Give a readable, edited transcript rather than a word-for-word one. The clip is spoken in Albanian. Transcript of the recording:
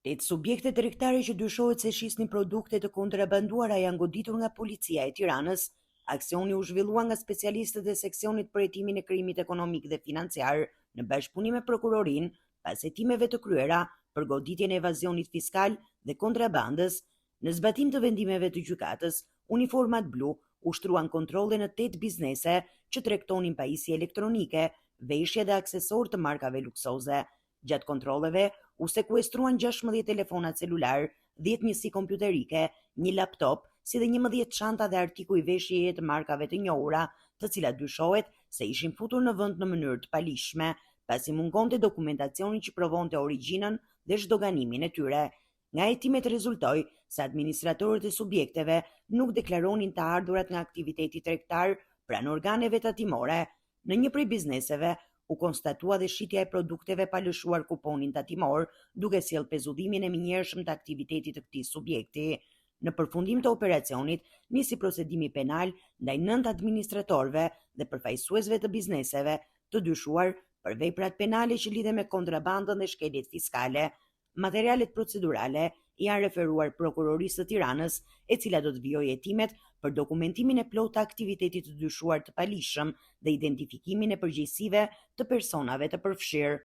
8 subjekte tregtare që dyshohet se shisnin produkte të kontrabanduara janë goditur nga policia e Tiranës. Aksioni u zhvillua nga specialistët e seksionit për hetimin e krimit ekonomik dhe financiar në bashkëpunim me prokurorin, pas hetimeve të kryera për goditjen e evazionit fiskal dhe kontrabandës. Në zbatim të vendimeve të gjykatës, uniformat blu ushtruan kontrolle në 8 biznese që tregtonin pajisje elektronike, veshje dhe aksesor të markave luksoze. Gjatë kontrolleve u sekuestruan 16 telefona celular, 10 njësi kompjuterike, një laptop, si dhe 11 çanta dhe artikuj veshjeje të markave të njohura, të cilat dyshohet se ishin futur në vend në mënyrë të palishme, pasi mungonte dokumentacioni që provonte origjinën dhe zhdoganimin e tyre. Nga hetimet rezultoi se administratorët e subjekteve nuk deklaronin të ardhurat nga aktiviteti tregtar pranë organeve tatimore. Në një prej bizneseve u konstatua dhe shitja e produkteve pa lëshuar kuponin tatimor, duke sjellë pezullimin e minjëhershëm të aktivitetit të këtij subjekti. Në përfundim të operacionit, nisi procedimi penal ndaj 9 administratorëve dhe përfaqësuesve të bizneseve të dyshuar për veprat penale që lidhen me kontrabandën dhe shkeljet fiskale. Materialet procedurale janë referuar prokurorisë së Tiranës, e cila do të vijojë hetimet për dokumentimin e plotë të aktivitetit të dyshuar të palishëm dhe identifikimin e përgjegjësive të personave të përfshirë.